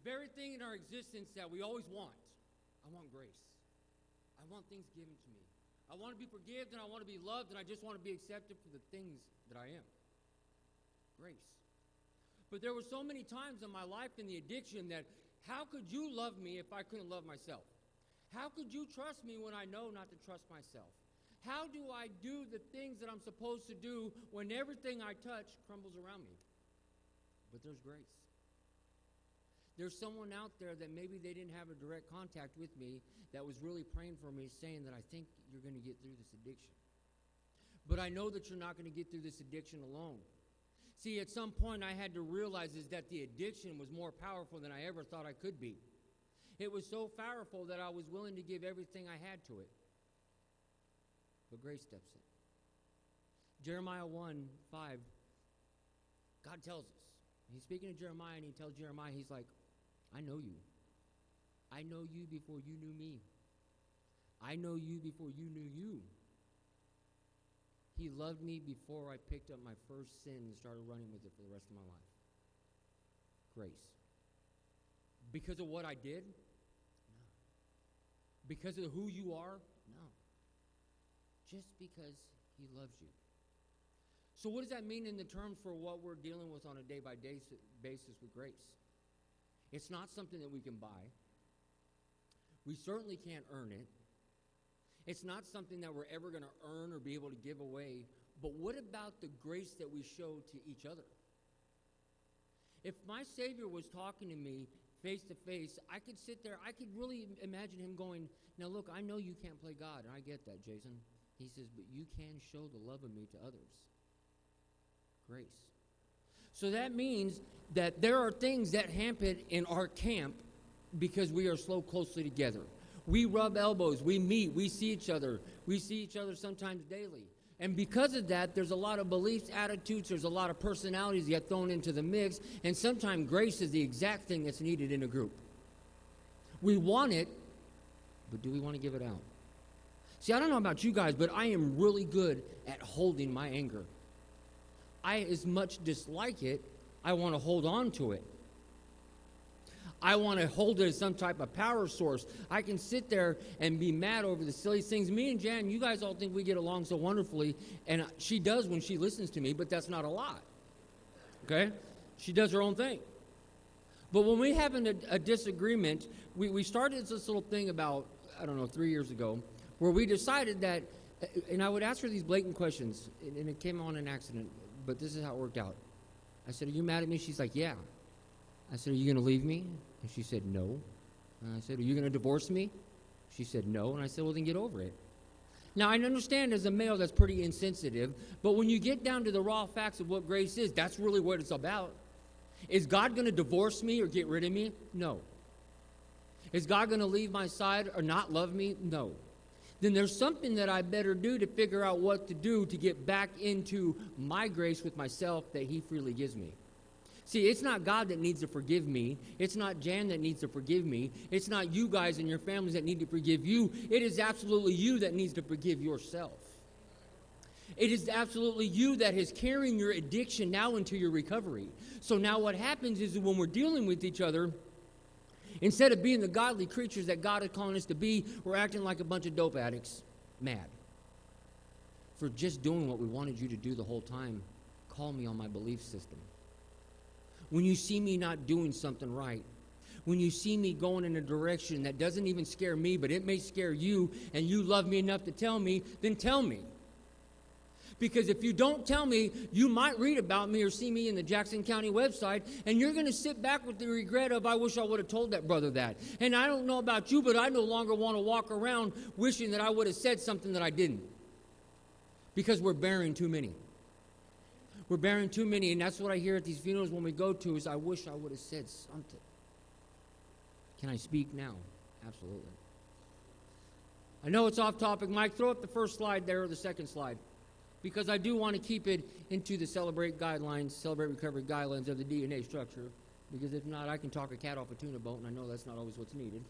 very thing in our existence that we always want. I want grace. I want things given to me. I want to be forgiven, and I want to be loved, and I just want to be accepted for the things that I am. Grace. But there were so many times in my life in the addiction that how could you love me if I couldn't love myself? How could you trust me when I know not to trust myself? How do I do the things that I'm supposed to do when everything I touch crumbles around me? But there's grace. There's someone out there that maybe they didn't have a direct contact with me that was really praying for me, saying that I think you're going to get through this addiction. But I know that you're not going to get through this addiction alone. See, at some point I had to realize is that the addiction was more powerful than I ever thought I could be. It was so powerful that I was willing to give everything I had to it. But grace steps in. Jeremiah 1:5, God tells us. He's speaking to Jeremiah, and he tells Jeremiah, he's like, I know you. I know you before you knew me. I know you before you knew you. He loved me before I picked up my first sin and started running with it for the rest of my life. Grace. Because of what I did? No. Because of who you are? No. Just because he loves you. So what does that mean in the terms for what we're dealing with on a day-by-day basis with grace? It's not something that we can buy. We certainly can't earn it. It's not something that we're ever going to earn or be able to give away. But what about the grace that we show to each other? If my Savior was talking to me face to face, I could sit there, I could really imagine him going, now look, I know you can't play God, and I get that, Jason. He says, but you can show the love of me to others. Grace. So that means that there are things that happen in our camp because we are so closely together. We rub elbows, we meet, we see each other. We see each other sometimes daily. And because of that, there's a lot of beliefs, attitudes, there's a lot of personalities that get thrown into the mix, and sometimes grace is the exact thing that's needed in a group. We want it, but do we want to give it out? See, I don't know about you guys, but I am really good at holding my anger. I as much dislike it, I want to hold on to it. I want to hold it as some type of power source. I can sit there and be mad over the silliest things. Me and Jan, you guys all think we get along so wonderfully, and she does when she listens to me, but that's not a lot. Okay? She does her own thing. But when we have a disagreement, we started this little thing about, 3 years ago, where we decided that, and I would ask her these blatant questions, and it came on an accident, but this is how it worked out. I said, are you mad at me? She's like, yeah. I said, are you going to leave me? And she said, no. And I said, are you going to divorce me? She said, no. And I said, well, then get over it. Now, I understand as a male that's pretty insensitive, but when you get down to the raw facts of what grace is, that's really what it's about. Is God going to divorce me or get rid of me? No. Is God going to leave my side or not love me? No. Then there's something that I better do to figure out what to do to get back into my grace with myself that he freely gives me. See, it's not God that needs to forgive me. It's not Jan that needs to forgive me. It's not you guys and your families that need to forgive you. It is absolutely you that needs to forgive yourself. It is absolutely you that is carrying your addiction now into your recovery. So now what happens is that when we're dealing with each other, instead of being the godly creatures that God is calling us to be, we're acting like a bunch of dope addicts, mad. For just doing what we wanted you to do the whole time, call me on my belief system. When you see me not doing something right, when you see me going in a direction that doesn't even scare me, but it may scare you, and you love me enough to tell me, then tell me. Because if you don't tell me, you might read about me or see me in the Jackson County website, and you're going to sit back with the regret of, I wish I would have told that brother that. And I don't know about you, but I no longer want to walk around wishing that I would have said something that I didn't. Because we're bearing too many. We're bearing too many, and that's what I hear at these funerals when we go to is, I wish I would have said something. Can I speak now? Absolutely. I know it's off topic. Mike, throw up the first slide there or the second slide. Because I do want to keep it into the Celebrate Recovery guidelines of the DNA structure. Because if not, I can talk a cat off a tuna boat, and I know that's not always what's needed.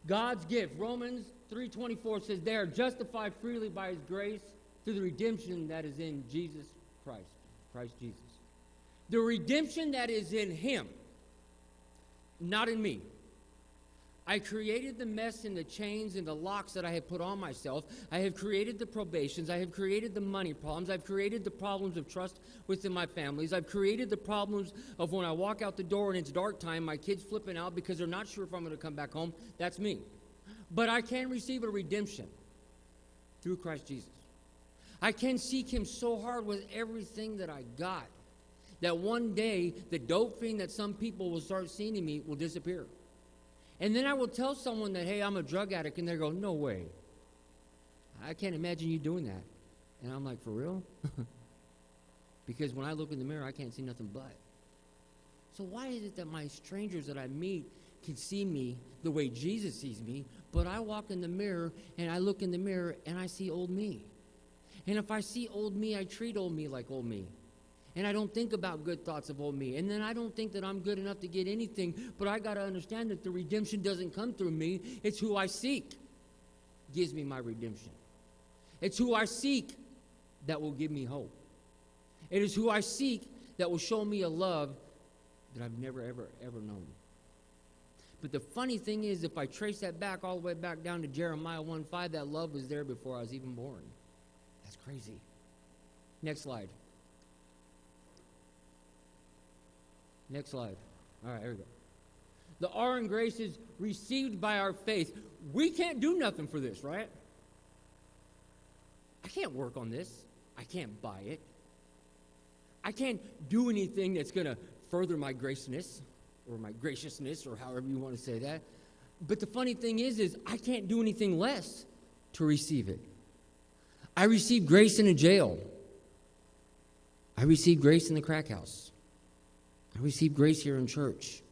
God's gift. Romans 3:24 says, they are justified freely by his grace through the redemption that is in Jesus Christ Jesus. The redemption that is in him. not in me. I created the mess and the chains and the locks that I have put on myself. I have created the probations. I have created the money problems. I've created the problems of trust within my families. I've created the problems of when I walk out the door and it's dark time, my kids flipping out because they're not sure if I'm going to come back home. That's me. But I can receive a redemption through Christ Jesus. I can seek him so hard with everything that I got that one day the dope fiend that some people will start seeing in me will disappear. And then I will tell someone that, hey, I'm a drug addict, and they go, no way. I can't imagine you doing that. And I'm like, for real? Because when I look in the mirror, I can't see nothing but. So why is it that my strangers that I meet can see me the way Jesus sees me, but I walk in the mirror, and I look in the mirror, and I see old me? And if I see old me, I treat old me like old me. And I don't think about good thoughts of old me. And then I don't think that I'm good enough to get anything. But I got to understand that the redemption doesn't come through me. It's who I seek gives me my redemption. It's who I seek that will give me hope. It is who I seek that will show me a love that I've never, ever, ever known. But the funny thing is, if I trace that back all the way back down to Jeremiah 1:5, that love was there before I was even born. That's crazy. Next slide. Next slide. All right, here we go. The R in grace is received by our faith. We can't do nothing for this, right? I can't work on this. I can't buy it. I can't do anything that's going to further my graceness or my graciousness or however you want to say that. But the funny thing is I can't do anything less to receive it. I received grace in a jail. I received grace in the crack house. I receive grace here in church.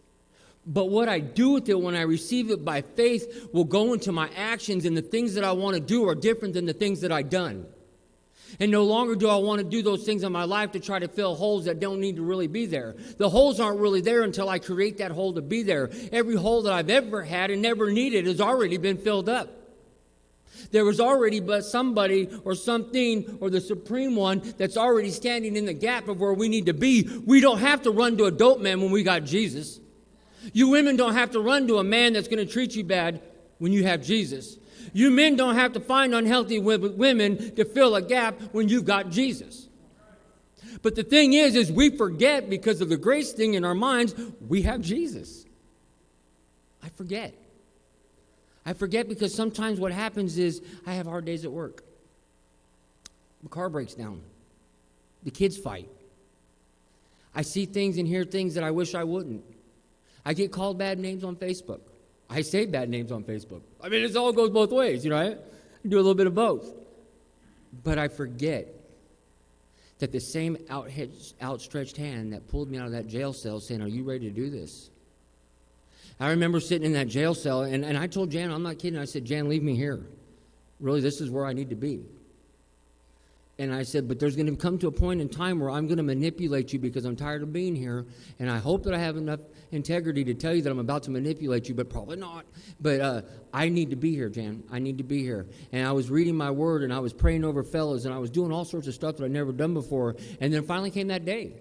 But what I do with it when I receive it by faith will go into my actions, and the things that I want to do are different than the things that I've done. And no longer do I want to do those things in my life to try to fill holes that don't need to really be there. The holes aren't really there until I create that hole to be there. Every hole that I've ever had and never needed has already been filled up. There was already but somebody or something or the supreme one that's already standing in the gap of where we need to be. We don't have to run to a dope man when we got Jesus. You women don't have to run to a man that's going to treat you bad when you have Jesus. You men don't have to find unhealthy women to fill a gap when you've got Jesus. But the thing is we forget because of the grace thing in our minds, we have Jesus. I forget. I forget because sometimes what happens is I have hard days at work. The car breaks down. The kids fight. I see things and hear things that I wish I wouldn't. I get called bad names on Facebook. I say bad names on Facebook. I mean, it all goes both ways, right? I do a little bit of both. But I forget that the same outstretched hand that pulled me out of that jail cell saying, are you ready to do this? I remember sitting in that jail cell, and I told Jan, I'm not kidding, I said, Jan, leave me here. Really, this is where I need to be. And I said, but there's going to come to a point in time where I'm going to manipulate you because I'm tired of being here, and I hope that I have enough integrity to tell you that I'm about to manipulate you, but probably not. But I need to be here, Jan. I need to be here. And I was reading my word, and I was praying over fellas, and I was doing all sorts of stuff that I'd never done before. And then finally came that day.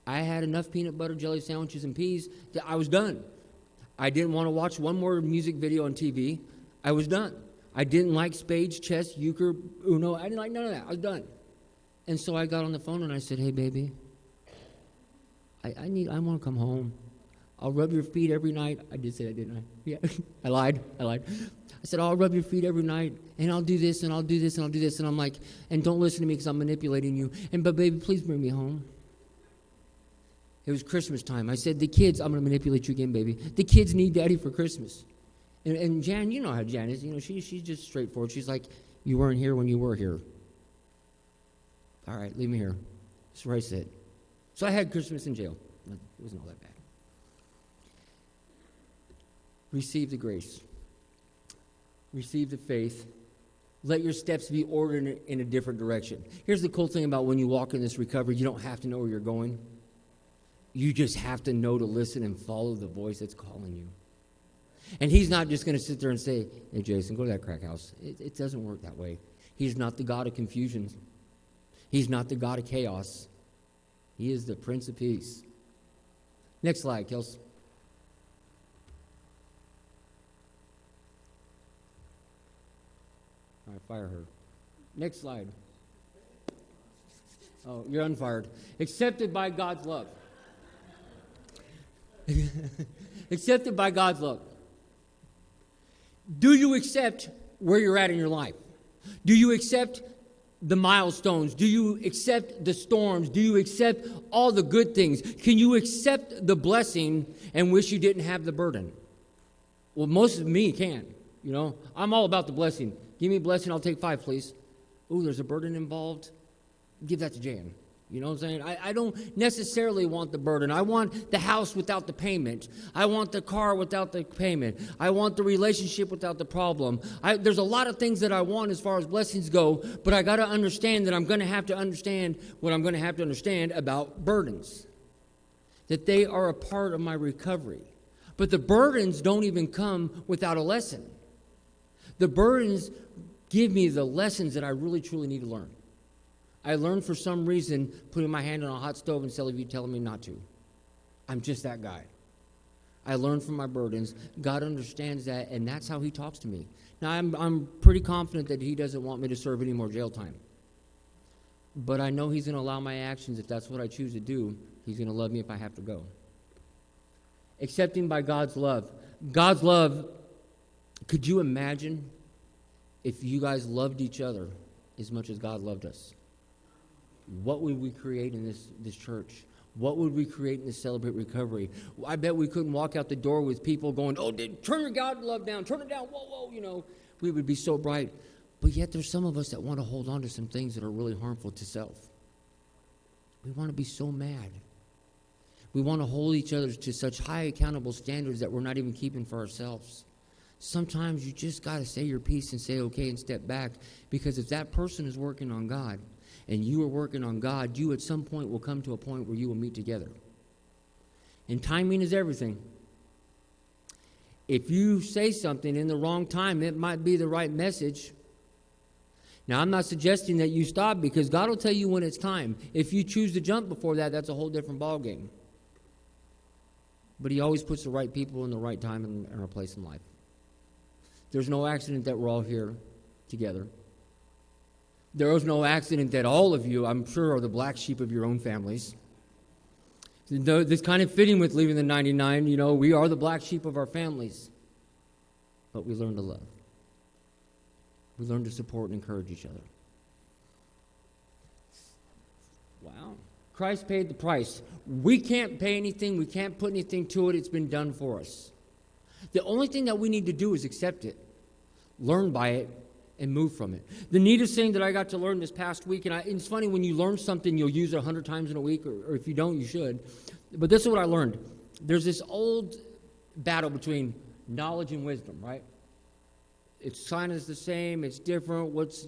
I had enough peanut butter jelly sandwiches and peas that I was done. I didn't want to watch one more music video on TV. I was done. I didn't like spades, chess, euchre, uno. I didn't like none of that. I was done. And so I got on the phone and I said, hey, baby, I want to come home. I'll rub your feet every night. I did say that, didn't I? Yeah, I lied. I said, I'll rub your feet every night, and I'll do this, and I'll do this, and I'll do this. And I'm like, and don't listen to me because I'm manipulating you. But baby, please bring me home. It was Christmas time. I said, the kids, I'm going to manipulate you again, baby. The kids need daddy for Christmas. And Jan, you know how Jan is. You know, she's just straightforward. She's like, you weren't here when you were here. All right, leave me here. That's where I sit. So I had Christmas in jail. It wasn't all that bad. Receive the grace. Receive the faith. Let your steps be ordered in a different direction. Here's the cool thing about when you walk in this recovery, you don't have to know where you're going. You just have to know to listen and follow the voice that's calling you. And he's not just going to sit there and say, hey, Jason, go to that crack house. It doesn't work that way. He's not the God of confusion. He's not the God of chaos. He is the Prince of Peace. Next slide, Kels. fire her. Next slide. Oh, you're unfired. Accepted by God's love. Accepted by God's love. Do you accept where you're at in your life? Do you accept the milestones? Do you accept the storms? Do you accept all the good things? Can you accept the blessing and wish you didn't have the burden? Well, most of me can. You know, I'm all about the blessing. Give me a blessing, I'll take 5, please. Ooh, there's a burden involved. Give that to Jan. You know what I'm saying? I don't necessarily want the burden. I want the house without the payment. I want the car without the payment. I want the relationship without the problem. There's a lot of things that I want as far as blessings go, but I got to understand that I'm going to have to understand what I'm going to have to understand about burdens. That they are a part of my recovery. But the burdens don't even come without a lesson. The burdens give me the lessons that I really, truly need to learn. I learned for some reason putting my hand on a hot stove instead of you telling me not to. I'm just that guy. I learned from my burdens. God understands that, and that's how he talks to me. Now, I'm pretty confident that he doesn't want me to serve any more jail time. But I know he's going to allow my actions. If that's what I choose to do, he's going to love me if I have to go. Accepting by God's love. God's love, could you imagine if you guys loved each other as much as God loved us? What would we create in this church? What would we create in this Celebrate Recovery? I bet we couldn't walk out the door with people going, oh, turn your God love down, turn it down, whoa, you know. We would be so bright. But yet there's some of us that want to hold on to some things that are really harmful to self. We want to be so mad. We want to hold each other to such high accountable standards that we're not even keeping for ourselves. Sometimes you just got to say your piece and say okay and step back, because if that person is working on God and you are working on God, you at some point will come to a point where you will meet together. And timing is everything. If you say something in the wrong time, it might be the right message. Now, I'm not suggesting that you stop, because God will tell you when it's time. If you choose to jump before that, that's a whole different ballgame. But he always puts the right people in the right time and in our place in life. There's no accident that we're all here together. There is no accident that all of you, I'm sure, are the black sheep of your own families. This kind of fitting with leaving the 99, you know, we are the black sheep of our families. But we learn to love. We learn to support and encourage each other. Wow. Christ paid the price. We can't pay anything. We can't put anything to it. It's been done for us. The only thing that we need to do is accept it, learn by it, and move from it. The neatest thing that I got to learn this past week, and it's funny, when you learn something, you'll use it 100 times in a week, or if you don't, you should. But this is what I learned. There's this old battle between knowledge and wisdom, right? It's kind of the same. It's different. What's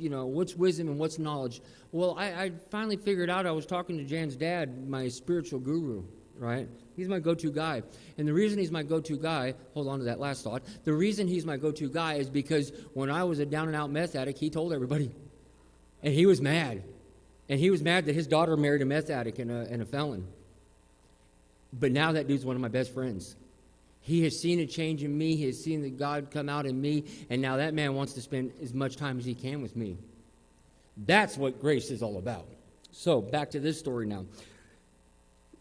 wisdom and what's knowledge? Well, I finally figured out. I was talking to Jan's dad, my spiritual guru, right? He's my go-to guy. And the reason he's my go-to guy, hold on to that last thought. The reason he's my go-to guy is because when I was a down-and-out meth addict, he told everybody. And he was mad. And he was mad that his daughter married a meth addict and a felon. But now that dude's one of my best friends. He has seen a change in me. He has seen the God come out in me. And now that man wants to spend as much time as he can with me. That's what grace is all about. So, back to this story now.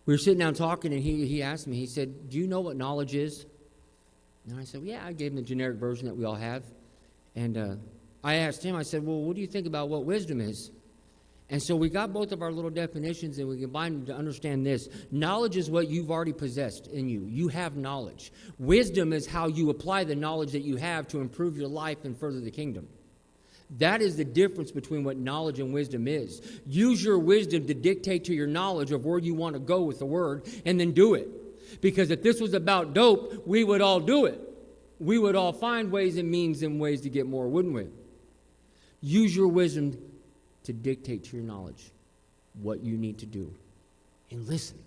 We were sitting down talking, and he asked me, he said, do you know what knowledge is? And I said, well, yeah, I gave him the generic version that we all have. And I asked him, I said, well, what do you think about what wisdom is? And so we got both of our little definitions, and we combined them to understand this. Knowledge is what you've already possessed in you. You have knowledge. Wisdom is how you apply the knowledge that you have to improve your life and further the kingdom. That is the difference between what knowledge and wisdom is. Use your wisdom to dictate to your knowledge of where you want to go with the word, and then do it. Because if this was about dope, we would all do it. We would all find ways and means and ways to get more, wouldn't we? Use your wisdom to dictate to your knowledge what you need to do. And listen.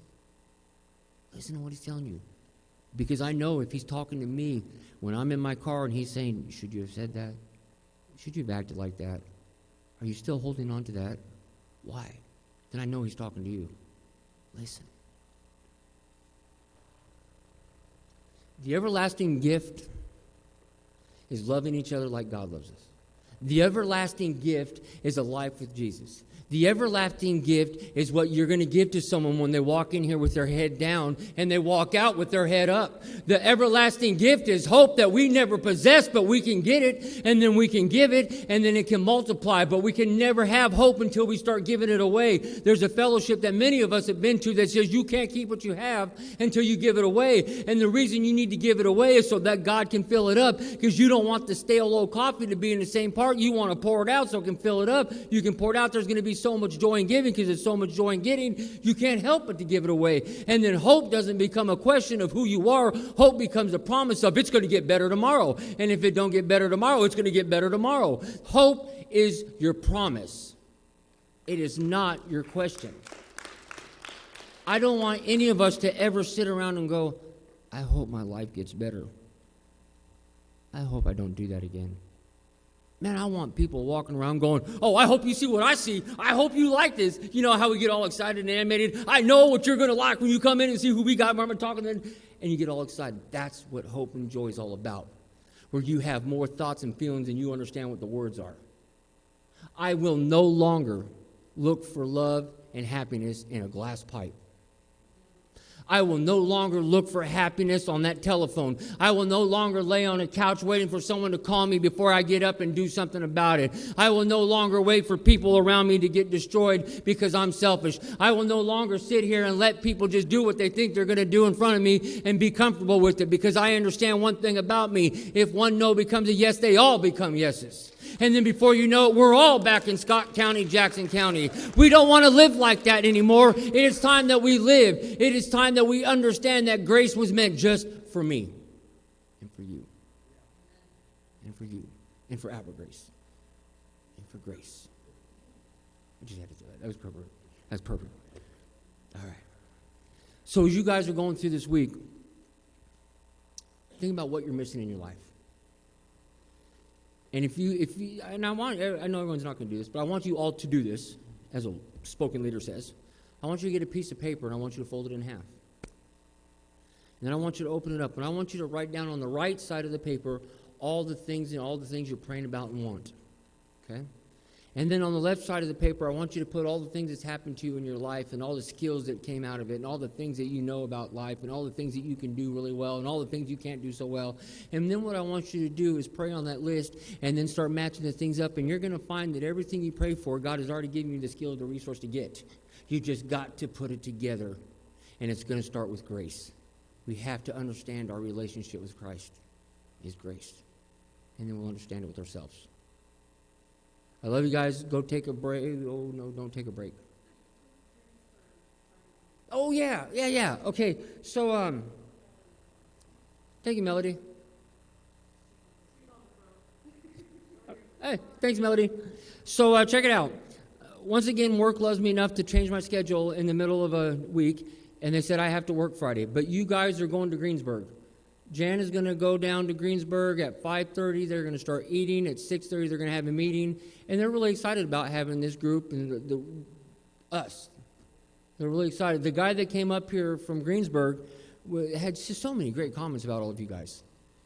Listen to what he's telling you. Because I know if he's talking to me when I'm in my car and he's saying, should you have said that? Should you have acted like that? Are you still holding on to that? Why? Then I know he's talking to you. Listen. The everlasting gift is loving each other like God loves us. The everlasting gift is a life with Jesus. The everlasting gift is what you're going to give to someone when they walk in here with their head down and they walk out with their head up. The everlasting gift is hope that we never possess, but we can get it, and then we can give it, and then it can multiply. But we can never have hope until we start giving it away. There's a fellowship that many of us have been to that says you can't keep what you have until you give it away. And the reason you need to give it away is so that God can fill it up, because you don't want the stale old coffee to be in the same part. You want to pour it out so it can fill it up. You can pour it out. There's going to be so much joy in giving, because there's so much joy in getting, you can't help but to give it away. And then hope doesn't become a question of who you are. Hope becomes a promise of it's going to get better tomorrow. And if it don't get better tomorrow, it's going to get better tomorrow. Hope is your promise. It is not your question. I don't want any of us to ever sit around and go, I hope my life gets better. I hope I don't do that again. Man, I want people walking around going, oh, I hope you see what I see. I hope you like this. You know how we get all excited and animated? I know what you're going to like when you come in and see who we got. Remember talking to them? And you get all excited. That's what hope and joy is all about, where you have more thoughts and feelings and you understand what the words are. I will no longer look for love and happiness in a glass pipe. I will no longer look for happiness on that telephone. I will no longer lay on a couch waiting for someone to call me before I get up and do something about it. I will no longer wait for people around me to get destroyed because I'm selfish. I will no longer sit here and let people just do what they think they're going to do in front of me and be comfortable with it, because I understand one thing about me. If one no becomes a yes, they all become yeses. And then before you know it, we're all back in Scott County, Jackson County. We don't want to live like that anymore. It is time that we live. It is time that we understand that grace was meant just for me and for you and for you and for our grace and for grace. I just had to do that. That was perfect. That's perfect. All right. So as you guys are going through this week, think about what you're missing in your life. And if you, and I know everyone's not going to do this, but I want you all to do this, as a spoken leader says. I want you to get a piece of paper, and I want you to fold it in half. And then I want you to open it up, and I want you to write down on the right side of the paper all the things you're praying about and want. Okay? And then on the left side of the paper, I want you to put all the things that's happened to you in your life and all the skills that came out of it and all the things that you know about life and all the things that you can do really well and all the things you can't do so well. And then what I want you to do is pray on that list and then start matching the things up, and you're going to find that everything you pray for, God has already given you the skill, the resource to get. You just got to put it together, and it's going to start with grace. We have to understand our relationship with Christ is grace, and then we'll understand it with ourselves. I love you guys. Go take a break. Oh, no, don't take a break. Oh, yeah. Okay, so, thank you, Melody. Hey, thanks, Melody. So, check it out. Once again, work loves me enough to change my schedule in the middle of a week, and they said I have to work Friday. But you guys are going to Greensburg. Jan is going to go down to Greensburg at 5:30. They're going to start eating. At 6:30, they're going to have a meeting. And they're really excited about having this group and us. They're really excited. The guy that came up here from Greensburg had just so many great comments about all of you guys.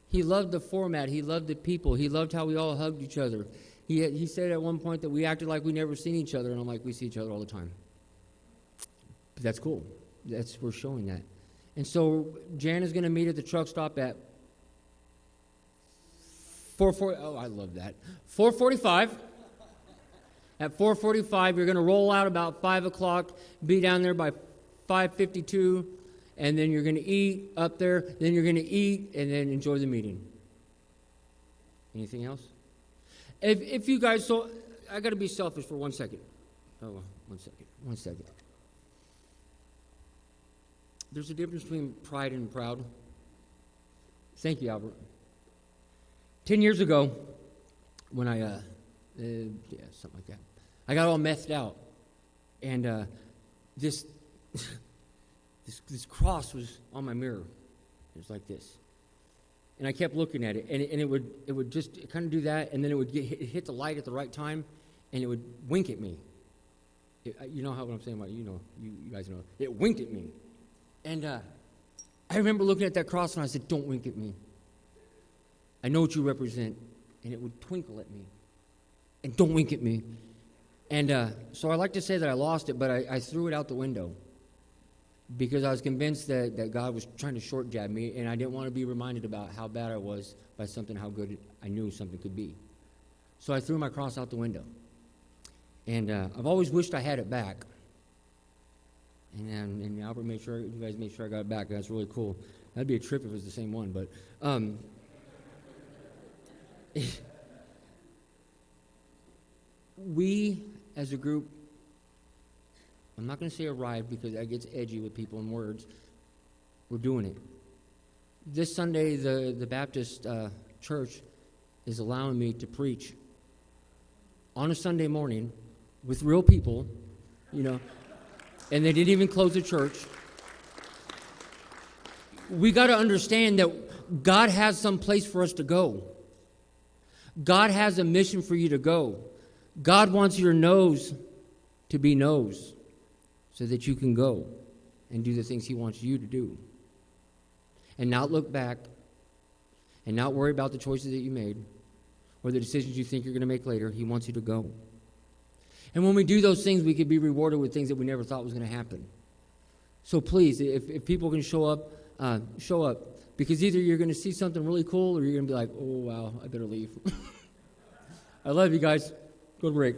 He loved the format. He loved the people. He loved how we all hugged each other. He said at one point that we acted like we never seen each other, and I'm like, we see each other all the time. But that's cool. We're showing that. And so Jan is going to meet at the truck stop at 4:40. Oh, I love that. 4:45. At 4:45, you're going to roll out about 5 o'clock, be down there by 5:52, and then you're going to eat up there. Then you're going to eat and then enjoy the meeting. Anything else? If you guys, so I got to be selfish for 1 second. Oh, 1 second. There's a difference between pride and proud. Thank you, Albert. 10 years ago, when something like that, I got all methed out, and this cross was on my mirror. It was like this, and I kept looking at it, and it would just kind of do that, and then it would hit the light at the right time, and it would wink at me. You know what I'm saying about you guys know. It winked at me. And I remember looking at that cross, and I said, don't wink at me. I know what you represent. And it would twinkle at me. And don't wink at me. And so I like to say that I lost it, but I threw it out the window because I was convinced that God was trying to short jab me, and I didn't want to be reminded about how bad I was by something, how good I knew something could be. So I threw my cross out the window. And I've always wished I had it back. And Albert made sure, you guys made sure I got it back. That's really cool. That'd be a trip if it was the same one, but we, as a group, I'm not going to say arrived because that gets edgy with people and words. We're doing it. This Sunday, the Baptist church is allowing me to preach on a Sunday morning with real people, you know, and they didn't even close the church. We got to understand that God has some place for us to go. God has a mission for you to go. God wants your no's to be no's so that you can go and do the things he wants you to do. And not look back and not worry about the choices that you made or the decisions you think you're going to make later. He wants you to go. And when we do those things, we could be rewarded with things that we never thought was going to happen. So please, if people can show up, show up. Because either you're going to see something really cool or you're going to be like, oh, wow, I better leave. I love you guys. Go to break.